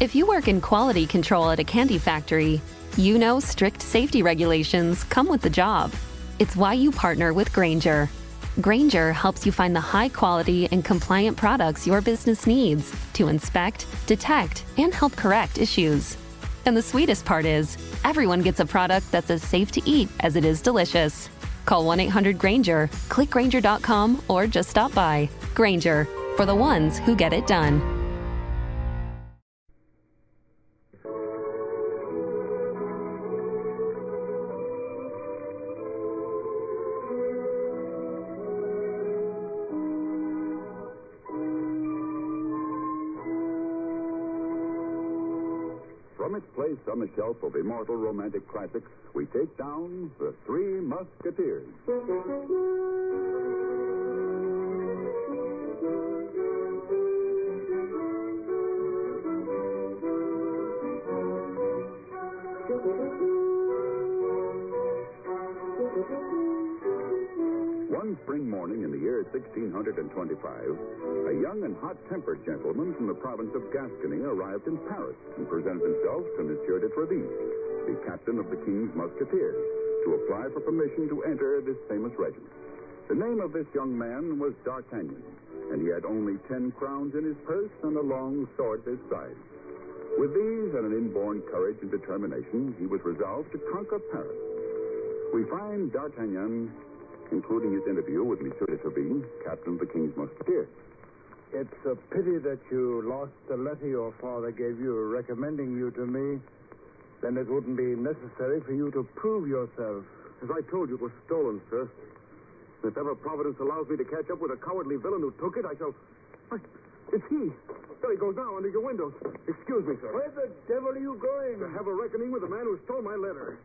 If you work in quality control at a candy factory, you know strict safety regulations come with the job. It's why you partner with Grainger. Grainger helps you find the high-quality and compliant products your business needs to inspect, detect, and help correct issues. And the sweetest part is, everyone gets a product that's as safe to eat as it is delicious. Call 1-800-GRAINGER, click Grainger.com, or just stop by. Grainger, for the ones who get it done. From its place on the shelf of immortal romantic classics, we take down the Three Musketeers. One spring morning in the year 1625, a young and hot-tempered gentleman from the province of Gascony arrived in Paris and presented himself to Monsieur de Treville, the captain of the King's Musketeers, to apply for permission to enter this famous regiment. The name of this young man was D'Artagnan, and he had only 10 crowns in his purse and a long sword at his side. With these and an inborn courage and determination, he was resolved to conquer Paris. We find D'Artagnan including his interview with Monsieur de Treville, captain of the King's Musketeers. It's a pity that you lost the letter your father gave you recommending you to me. Then it wouldn't be necessary for you to prove yourself. As I told you, it was stolen, sir. If ever Providence allows me to catch up with a cowardly villain who took it, I shall... It's he. There he goes now, under your windows. Excuse me, sir. Where the devil are you going? To have a reckoning with the man who stole my letter.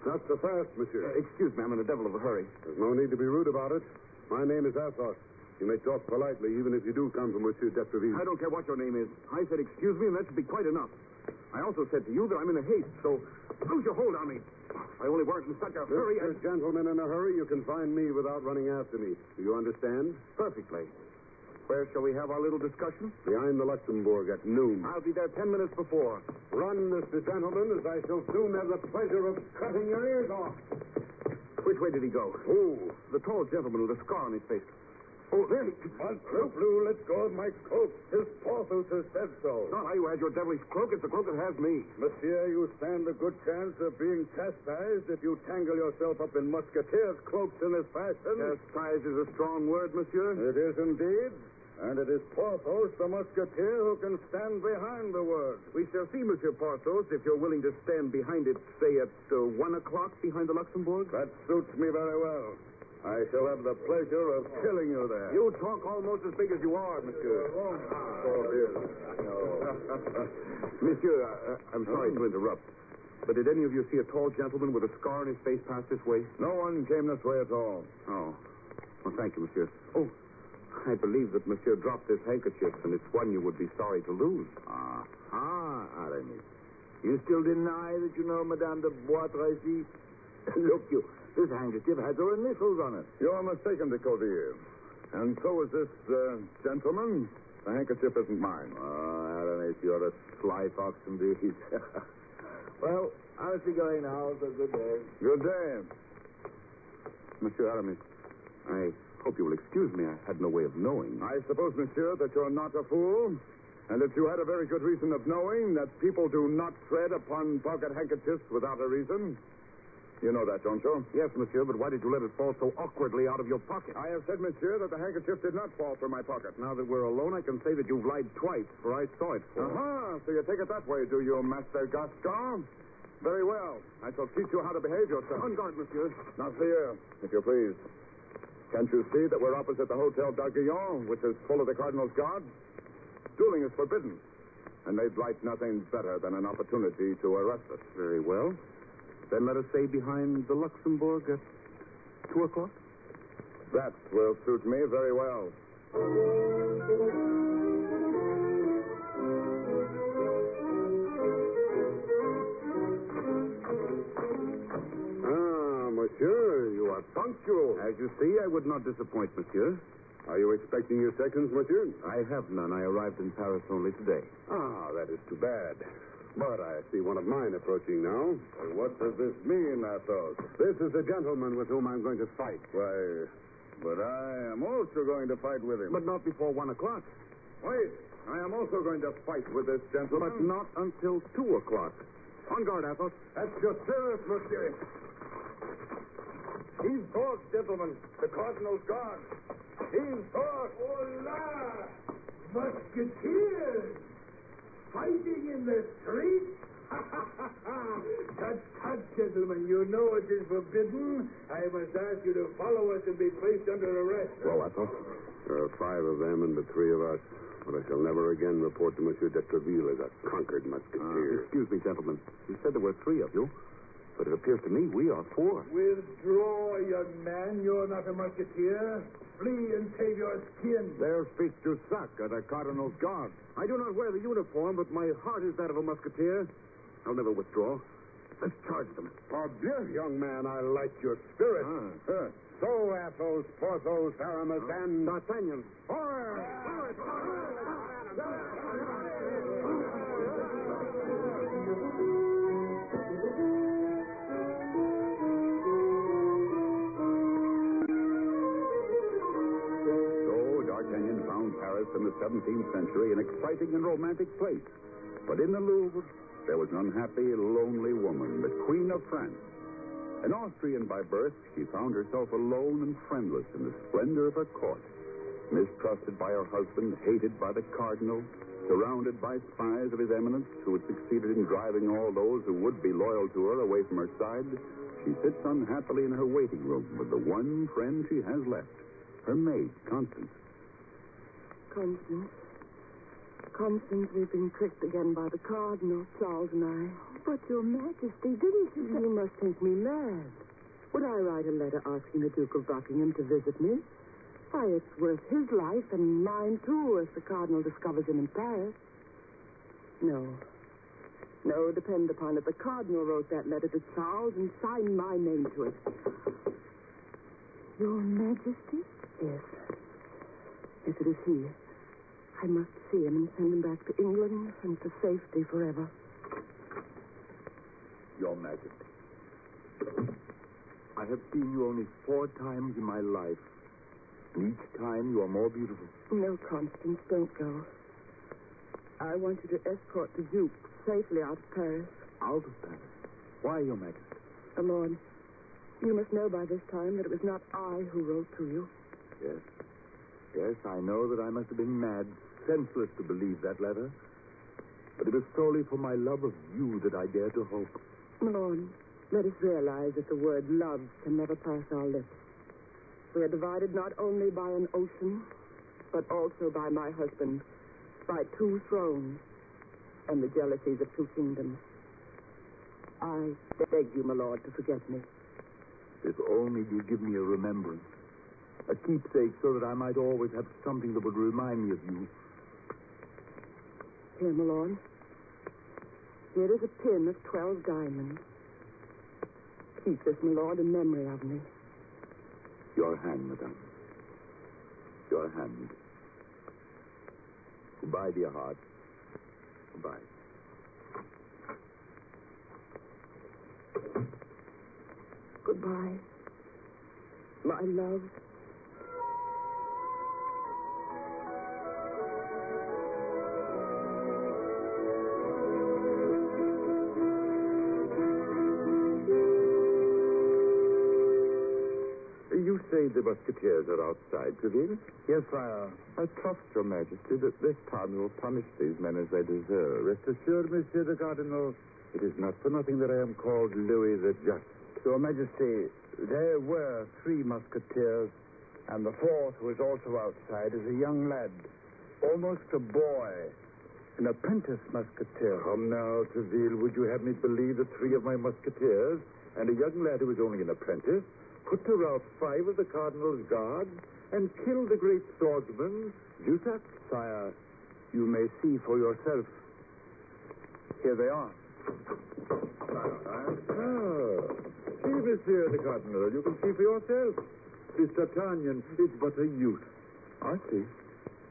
Not so fast, monsieur. Excuse me, I'm in a devil of a hurry. There's no need to be rude about it. My name is Athos. You may talk politely, even if you do come from Monsieur de Treville. I don't care what your name is. I said excuse me, and that should be quite enough. I also said to you that I'm in a haste, so lose your hold on me. If I only weren't in such a hurry, Mr. Gentleman in a hurry, you can find me without running after me. Do you understand? Perfectly. Where shall we have our little discussion? Behind the Luxembourg at noon. I'll be there 10 minutes before. Run, Mr. Gentleman, as I shall soon have the pleasure of cutting your ears off. Which way did he go? Who? The tall gentleman with a scar on his face. Oh, there he... Blue, let go of my cloak. His Porthos has said so. It's not I who has your devilish cloak. It's the cloak that has me. Monsieur, you stand a good chance of being chastised if you tangle yourself up in musketeers' cloaks in this fashion. Chastise is a strong word, monsieur. It is indeed. And it is Porthos, the musketeer, who can stand behind the word. We shall see, Monsieur Porthos, if you're willing to stand behind it, say, at 1 o'clock behind the Luxembourg. That suits me very well. I shall have the pleasure of killing you there. You talk almost as big as you are, monsieur. Monsieur, I'm sorry to interrupt, but did any of you see a tall gentleman with a scar on his face pass this way? No one came this way at all. Oh. Well, thank you, monsieur. Oh, I believe that monsieur dropped this handkerchief, and it's one you would be sorry to lose. Aramis. You still deny that you know Madame de Bois-Tracy? Look, this handkerchief has her initials on it. You're mistaken, de Courtier. And so is this gentleman. The handkerchief isn't mine. Oh, Aramis, you're a sly fox indeed. Well, how's he going now? Good day. Good day. Monsieur Aramis, I hope you will excuse me. I had no way of knowing. I suppose, monsieur, that you're not a fool, and that you had a very good reason of knowing that people do not tread upon pocket handkerchiefs without a reason. You know that, don't you? Yes, monsieur, but why did you let it fall so awkwardly out of your pocket? I have said, monsieur, that the handkerchief did not fall from my pocket. Now that we're alone, I can say that you've lied twice, for I saw it fall. Aha, so you take it that way, do you, Master Gaston? Very well. I shall teach you how to behave yourself. On guard, monsieur. Now, here, if you please. Can't you see that we're opposite the Hotel d'Arguillon, which is full of the Cardinal's guards? Dueling is forbidden, and they'd like nothing better than an opportunity to arrest us. Very well. Then let us say behind the Luxembourg at 2 o'clock. That will suit me very well. Monsieur, you are punctual. As you see, I would not disappoint, monsieur. I Are you expecting your seconds, monsieur? I have none. I arrived in Paris only today. Ah, that is too bad. But I see one of mine approaching now. What does this mean, Athos? This is the gentleman with whom I'm going to fight. Why, but I am also going to fight with him. But not before 1 o'clock. Wait, I am also going to fight with this gentleman. But not until 2 o'clock. On guard, Athos. At your service, monsieur. He's forth, gentlemen. The Cardinal's guard. He's forth. Hola! Musketeers! Fighting in the street? Tut, gentlemen. You know it is forbidden. I must ask you to follow us and be placed under arrest. Well, Athos, there are 5 of them and the 3 of us. But I shall never again report to Monsieur de Treville as a conquered musketeer. Excuse me, gentlemen. You said there were 3 of you. But it appears to me we are 4. Withdraw, young man. You're not a musketeer. Flee and save your skin. Their feet do suck at a Cardinal's guard. I do not wear the uniform, but my heart is that of a musketeer. I'll never withdraw. Let's charge them. Parbleu, young man, I like your spirit. So, Athos, Porthos, Aramis, and... D'Artagnan. D'Artagnan found Paris in the 17th century an exciting and romantic place. But in the Louvre, there was an unhappy, lonely woman, the Queen of France. An Austrian by birth, she found herself alone and friendless in the splendor of her court. Mistrusted by her husband, hated by the cardinal, surrounded by spies of his eminence who had succeeded in driving all those who would be loyal to her away from her side, she sits unhappily in her waiting room with the one friend she has left, her maid, Constance. Constance, we've been tricked again by the Cardinal, Charles and I. But, Your Majesty, didn't you say... You must think me mad. Would I write a letter asking the Duke of Buckingham to visit me? Why, it's worth his life and mine, too, if the Cardinal discovers him in Paris. No, depend upon it. The Cardinal wrote that letter to Charles and signed my name to it. Your Majesty? Yes, it is he. I must see him and send him back to England and to safety forever. Your Majesty, I have seen you only 4 times in my life. And each time you are more beautiful. No, Constance, don't go. I want you to escort the Duke safely out of Paris. Out of Paris? Why, Your Majesty? My lord, you must know by this time that it was not I who wrote to you. Yes, I know that I must have been mad, senseless to believe that letter. But it was solely for my love of you that I dare to hope. My lord, let us realize that the word love can never pass our lips. We are divided not only by an ocean, but also by my husband, by 2 thrones, and the jealousies of 2 kingdoms. I beg you, my lord, to forget me. If only you'd give me a remembrance. A keepsake so that I might always have something that would remind me of you. Here, my lord. Here is a pin of 12 diamonds. Keep this, my lord, in memory of me. Your hand, madame. Your hand. Goodbye, dear heart. Goodbye. Goodbye, my love. You say the Musketeers are outside, Treville? Yes, sire. I trust, Your Majesty, that this time you will punish these men as they deserve. Rest assured, Monsieur the Cardinal. It is not for nothing that I am called Louis the Just. Your Majesty, there were 3 musketeers, and the 4th, who is also outside, is a young lad, almost a boy, an apprentice musketeer. Come now, Treville, would you have me believe that 3 of my musketeers and a young lad who is only an apprentice put to rout 5 of the Cardinal's guard and kill the great swordsman, Jussac? Sire, you may see for yourself. Here they are. See, Monsieur the Cardinal, you can see for yourself. This D'Artagnan is but a youth. I see.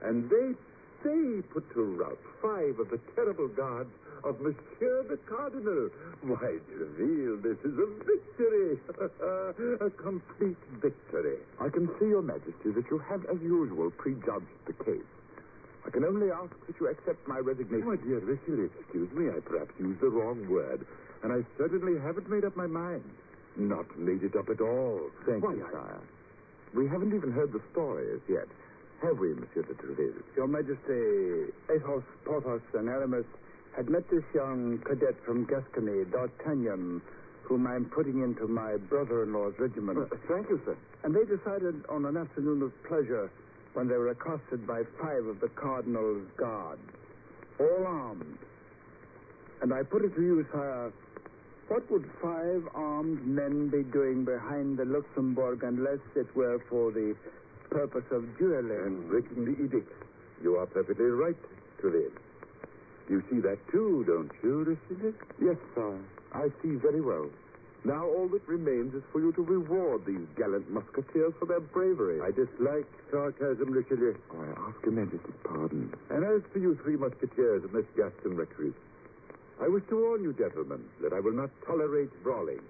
And they put to rout 5 of the terrible guards of Monsieur the Cardinal. Why, Treville, this is a victory. A complete victory. I can see, Your Majesty, that you have, as usual, prejudged the case. I can only ask that you accept my resignation. My dear Richelieu, excuse me, I perhaps used the wrong word, and I certainly haven't made up my mind. Not made it up at all. Thank you, sire. We haven't even heard the story as yet. Have we, Monsieur de Treville? Your Majesty, Athos, Porthos, and Aramis had met this young cadet from Gascony, D'Artagnan, whom I'm putting into my brother-in-law's regiment. Thank you, sir. And they decided on an afternoon of pleasure when they were accosted by 5 of the Cardinal's guards, all armed. And I put it to you, sire, what would 5 armed men be doing behind the Luxembourg unless it were for the purpose of dueling? And breaking the edict. You are perfectly right, Treville. You see that too, don't you, Richelieu? Yes, sir. I see very well. Now all that remains is for you to reward these gallant musketeers for their bravery. I dislike sarcasm, Richelieu. I ask Your Majesty's pardon. And as for you 3 musketeers in this Gascon recruit, I wish to warn you, gentlemen, that I will not tolerate brawling.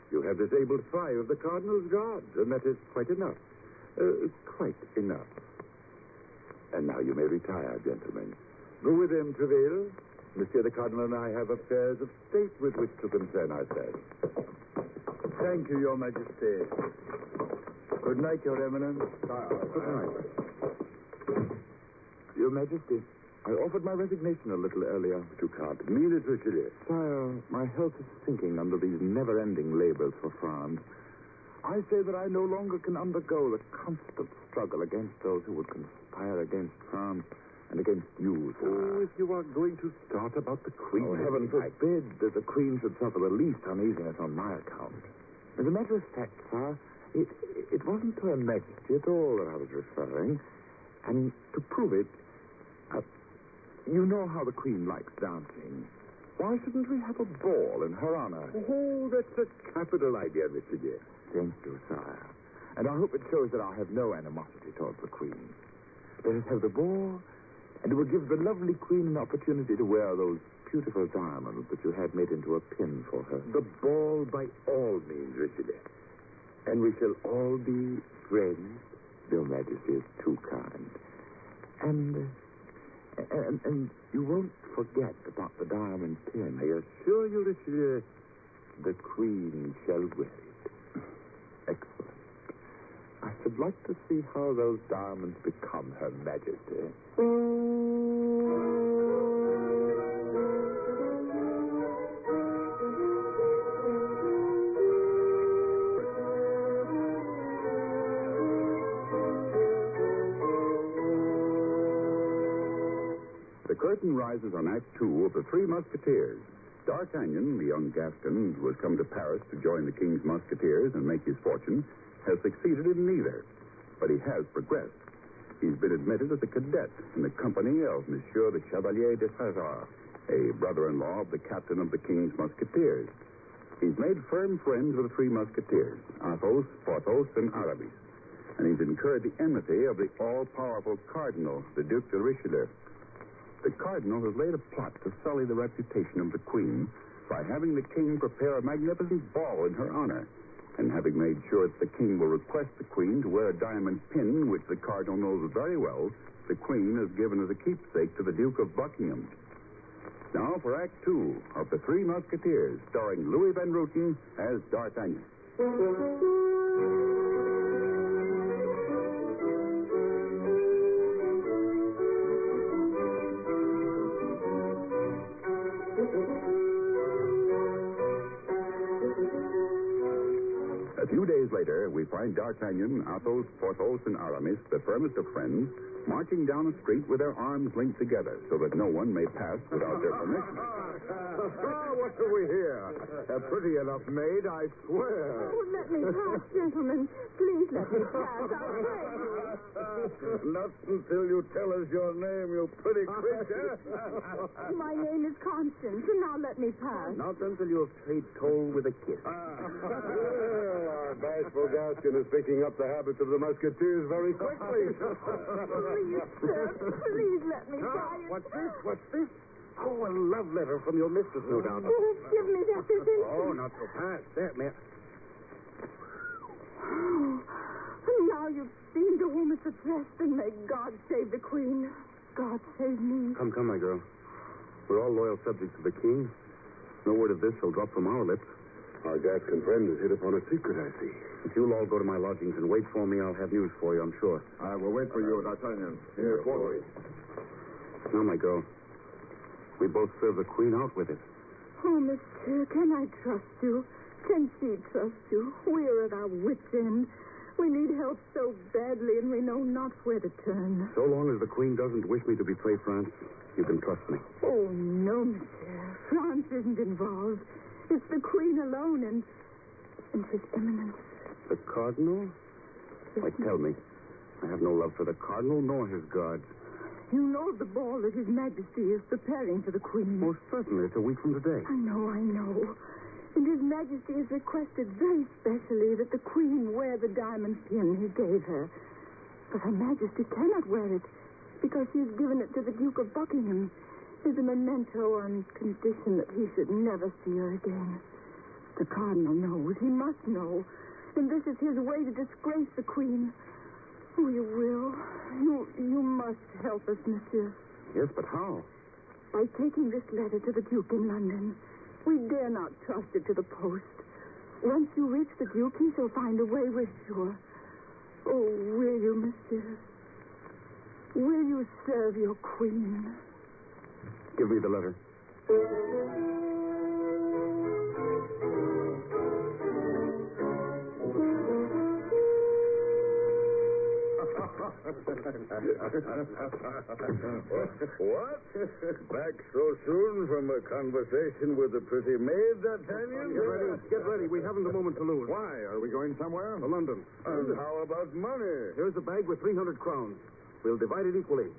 You have disabled 5 of the Cardinal's guards, and that is quite enough. Quite enough. And now you may retire, gentlemen. Go with him, Treville. Monsieur the Cardinal and I have affairs of state with which to concern ourselves. Thank you, Your Majesty. Good night, Your Eminence. Good night. Your Majesty, I offered my resignation a little earlier. But you can't mean it, Richelieu. Sire, my health is sinking under these never-ending labors for France. I say that I no longer can undergo the constant struggle against those who would conspire against France and against you, sire. Oh, if you are going to start about the Queen... Oh, heaven forbid that the Queen should suffer the least uneasiness on my account. As a matter of fact, sir, it wasn't to Her Majesty at all that I was referring. And to prove it, you know how the Queen likes dancing. Why shouldn't we have a ball in her honor? Oh, that's a capital idea, Richelieu. Thank you, sire. And I hope it shows that I have no animosity towards the Queen. Let us have the ball, and it will give the lovely Queen an opportunity to wear those beautiful diamonds that you had made into a pin for her. The ball by all means, Richelieu. And we shall all be friends. Your Majesty is too kind. And you won't forget about the diamond pin. I assure you, Richelieu, the Queen shall wear it. Excellent. I should like to see how those diamonds become Her Majesty. The curtain rises on Act 2 of the Three Musketeers. D'Artagnan, the young Gascon who has come to Paris to join the King's Musketeers and make his fortune, has succeeded in neither. But he has progressed. He's been admitted as a cadet in the company of Monsieur the Chevalier de César, a brother-in-law of the captain of the King's Musketeers. He's made firm friends with the Three Musketeers, Athos, Porthos, and Aramis. And he's incurred the enmity of the all-powerful Cardinal, the Duke of Richelieu. The Cardinal has laid a plot to sully the reputation of the Queen by having the King prepare a magnificent ball in her honor, and having made sure that the King will request the Queen to wear a diamond pin, which the Cardinal knows very well, the Queen has given as a keepsake to the Duke of Buckingham. Now for Act 2 of The Three Musketeers, starring Louis Van Rooten as D'Artagnan. A few days later, we find D'Artagnan, Athos, Porthos, and Aramis, the firmest of friends, marching down a street with their arms linked together so that no one may pass without their permission. What do we hear? A pretty enough maid, I swear. Oh, let me pass, gentlemen. Please let me pass, I pray. Not until you tell us your name, you pretty creature. My name is Constance, and now let me pass. Not until you have paid toll with a kiss. Our bashful Gascon is picking up the habits of the Musketeers very quickly. Please, sir, please let me die. What's this? What's this? Oh, a love letter from your mistress, no doubt. Oh, give me that this instant. Oh, not so fast. There, ma'am. And now you've seen to whom it's addressed, and may God save the Queen. God save me. Come, my girl. We're all loyal subjects of the king. No word of this shall drop from our lips. Our Gascon friend has hit upon a secret, I see. If you'll all go to my lodgings and wait for me, I'll have news for you, I'm sure. I will wait for you, D'Artagnan. Here, Porthos. Now, my girl, we both serve the Queen out with it. Oh, monsieur, can I trust you? Can she trust you? We are at our wits' end. We need help so badly, and we know not where to turn. So long as the Queen doesn't wish me to betray France, you can trust me. Oh, no, monsieur. France isn't involved. It's the Queen alone and His Eminence. The Cardinal? Why, tell me. I have no love for the Cardinal nor his guards. You know the ball that His Majesty is preparing for the Queen. Most certainly. It's a week from today. I know. And His Majesty has requested very specially that the Queen wear the diamond pin he gave her. But Her Majesty cannot wear it because she has given it to the Duke of Buckingham as a memento on condition that he should never see her again. The Cardinal knows. He must know. And this is his way to disgrace the Queen. Oh, you will. You must help us, monsieur. Yes, but how? By taking this letter to the Duke in London. We dare not trust it to the post. Once you reach the Duke, he shall find a way, we're sure. Oh, will you, monsieur? Will you serve your Queen? Give me the letter. What? Back so soon from a conversation with the pretty maid, D'Artagnan? Get ready. We haven't a moment to lose. Why? Are we going somewhere? To London. And how about money? Here's a bag with 300 crowns. We'll divide it equally.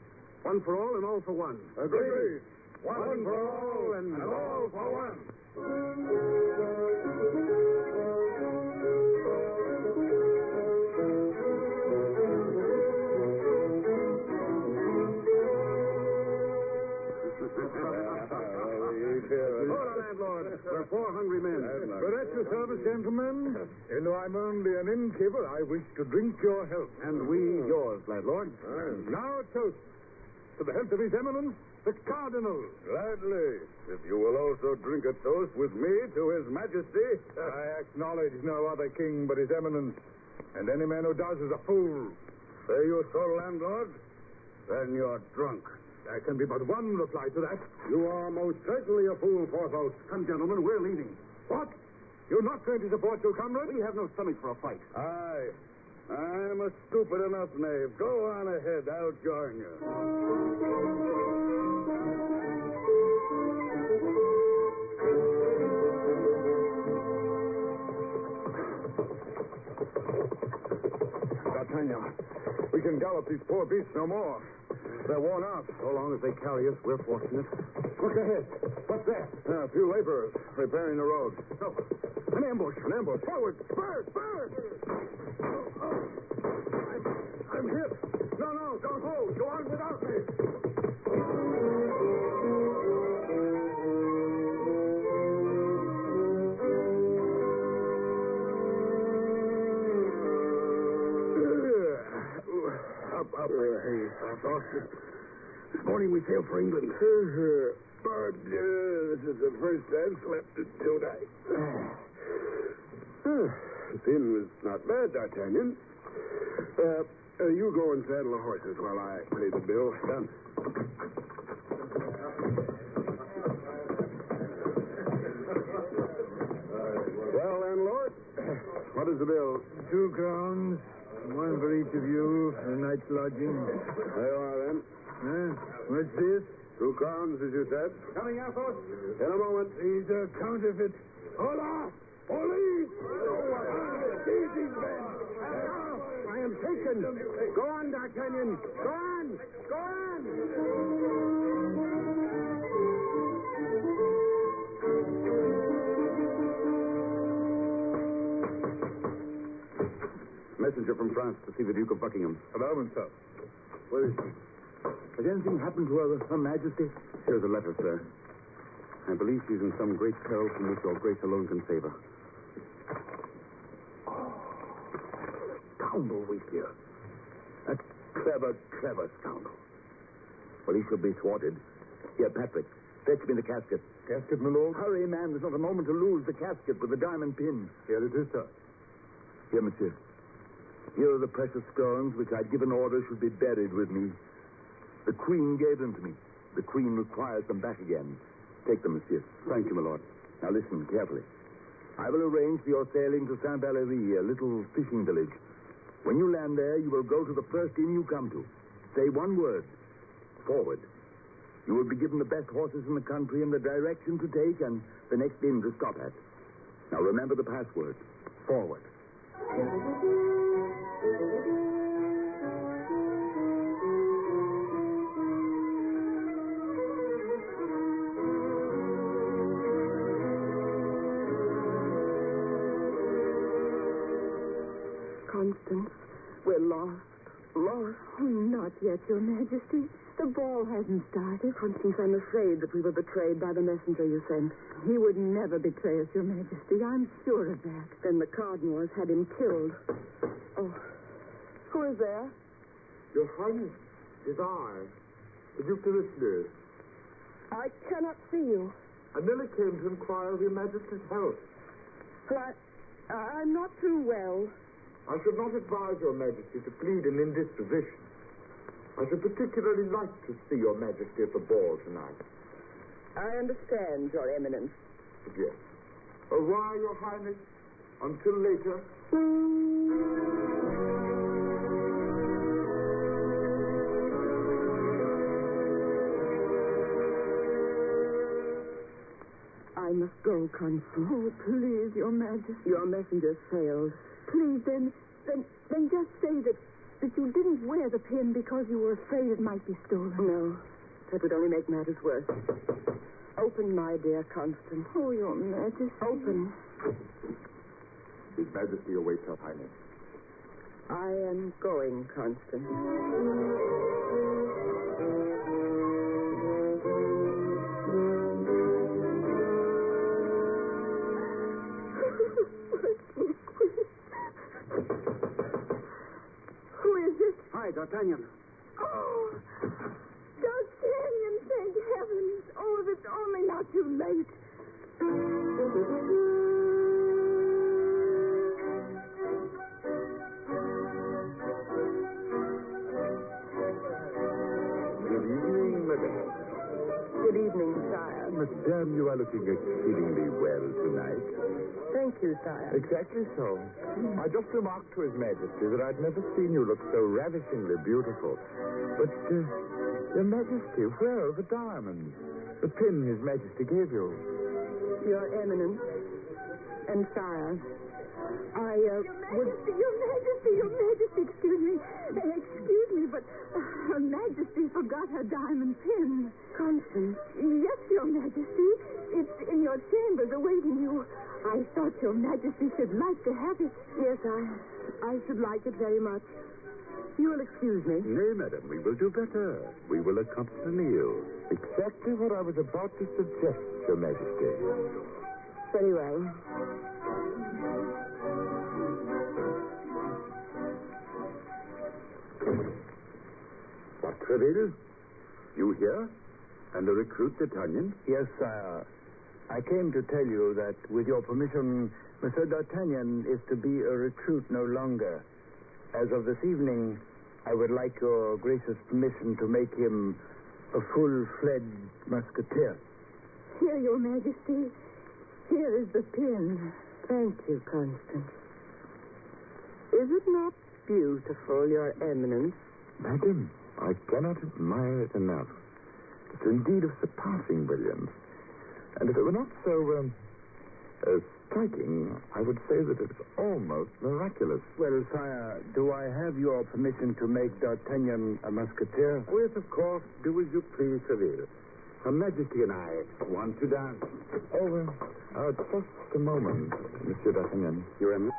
One for all and all for one. Agreed. One for all and all for one. Hold on, landlord. We're 4 hungry men. But at your service, gentlemen. You know, I'm only an innkeeper. I wish to drink your health. And we yours, landlord. Now a toast to the health of His Eminence, the Cardinal. Gladly. If you will also drink a toast with me to His Majesty. I acknowledge no other king but His Eminence. And any man who does is a fool. Say you so, landlord? Then you're drunk. There can be but one reply to that. You are most certainly a fool, Porthos. Come, gentlemen, we're leaving. What? You're not going to support your comrade? We have no stomach for a fight. Aye. I'm a stupid enough knave. Go on ahead. I'll join you. D'Artagnan, we can gallop these poor beasts no more. They're worn out. So long as they carry us, we're fortunate. Look ahead. What's that? A few laborers repairing the road. No. An ambush. An ambush. Forward. Spurs. I'm hit. No, don't hold. Go on without me. Up. Hey, Porthos. This morning we sailed for England. But this is the first I've slept in 2 nights. The inn was not bad, D'Artagnan. You go and saddle the horses while I pay the bill. Done. Well, landlord, what is the bill? 2 crowns, One for each of you, a night's lodging. There you are, then. What's this? 2 crowns, as you said. Coming, Athos. In a moment. These are counterfeit. Hola! Police! Seize these men! I am taken. Go on, D'Artagnan. Go on! Go on! Messenger from France to see the Duke of Buckingham. Aramis, sir. Where is she? Has anything happened to Her Majesty? Here's a letter, sir. I believe she's in some great peril from which your grace alone can save her. Scoundrel, Richelieu. That clever scoundrel. Well, he shall be thwarted. Here, Patrick, fetch me the casket. Casket, my lord? Hurry, man. There's not a moment to lose. The casket with the diamond pin. Here it is, sir. Here, monsieur. Here are the precious stones which I'd given order should be buried with me. The Queen gave them to me. The Queen requires them back again. Take them, monsieur. Thank you, my lord. Now listen carefully. I will arrange for your sailing to Saint-Valery, a little fishing village. When you land there, you will go to the first inn you come to. Say one word. Forward. You will be given the best horses in the country and the direction to take and the next inn to stop at. Now remember the password. Forward. Constance, we're lost. Lost. Oh, not yet, Your Majesty. The ball hasn't started. Constance, I'm afraid that we were betrayed by the messenger you sent. He would never betray us, Your Majesty. I'm sure of that. Then the Cardinal has had him killed. Oh. Who is there? Your Highness, it is I, the Duke of Richelieu. I cannot see you. I merely came to inquire of Your Majesty's health. Well, I'm not too well. I should not advise Your Majesty to plead an indisposition. I should particularly like to see Your Majesty at the ball tonight. I understand, Your Eminence. Yes. Au revoir, Your Highness. Until later. I must go, Constance. Oh, please, Your Majesty. Your messenger failed. Please, then just say that you didn't wear the pin because you were afraid it might be stolen. No, that would only make matters worse. Open, my dear Constance. Oh, Your Majesty. Open. His Majesty awaits Your Highness. I am going, Constance. Who is it? Hi, D'Artagnan. Oh, D'Artagnan, thank heavens. Oh, if it's only not too late. Good evening, madame. Good evening, sire. Madame, you are looking exceedingly well tonight. Thank you, sire. Exactly so. I just remarked to His Majesty that I'd never seen you look so ravishingly beautiful. But, Your Majesty, where are the diamonds? The pin His Majesty gave you. Your Eminence and sire, I Your Majesty, excuse me, but Her Majesty forgot her diamond pin. Constance. Yes, Your Majesty. It's in your chambers awaiting you. I thought Your Majesty should like to have it. Yes, I should like it very much. You will excuse me. Nay, madam, we will do better. We will accompany you. Exactly what I was about to suggest, Your Majesty. Very well. What, Treville? You here? And a recruit, D'Artagnan? Yes, sire. I came to tell you that, with your permission, Monsieur D'Artagnan is to be a recruit no longer. As of this evening, I would like your gracious permission to make him a full-fledged musketeer. Here, Your Majesty. Here is the pin. Thank you, Constance. Is it not beautiful, Your Eminence. Madam, I cannot admire it enough. It's indeed of surpassing brilliance. And if it were not so, striking, I would say that it's almost miraculous. Well, sire, do I have your permission to make D'Artagnan a musketeer? Oh, yes, of course. Do as you please, Seville. Her Majesty and I want to dance. Oh, just a moment, Monsieur D'Artagnan. Your Eminence?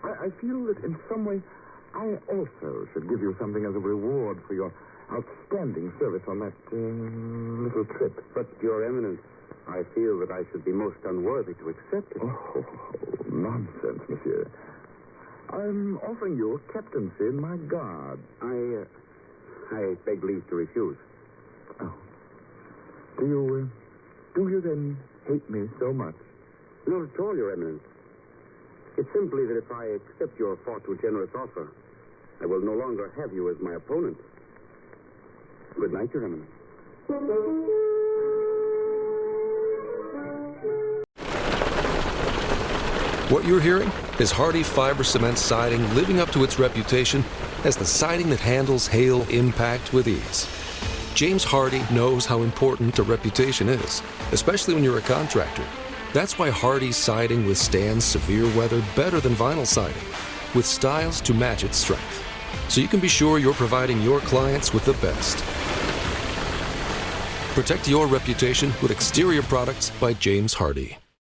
I feel that in some way I also should give you something as a reward for your outstanding service on that little trip. But, Your Eminence, I feel that I should be most unworthy to accept it. Oh, nonsense, monsieur. I'm offering you a captaincy in my guard. I beg leave to refuse. Oh. Do you then hate me so much? Not at all, Your Eminence. It's simply that if I accept your far too generous offer, I will no longer have you as my opponent. Good night, Your Eminence. What you're hearing is Hardy Fiber Cement Siding living up to its reputation as the siding that handles hail impact with ease. James Hardy knows how important a reputation is, especially when you're a contractor. That's why Hardy Siding withstands severe weather better than vinyl siding, with styles to match its strength. So you can be sure you're providing your clients with the best. Protect your reputation with exterior products by James Hardy.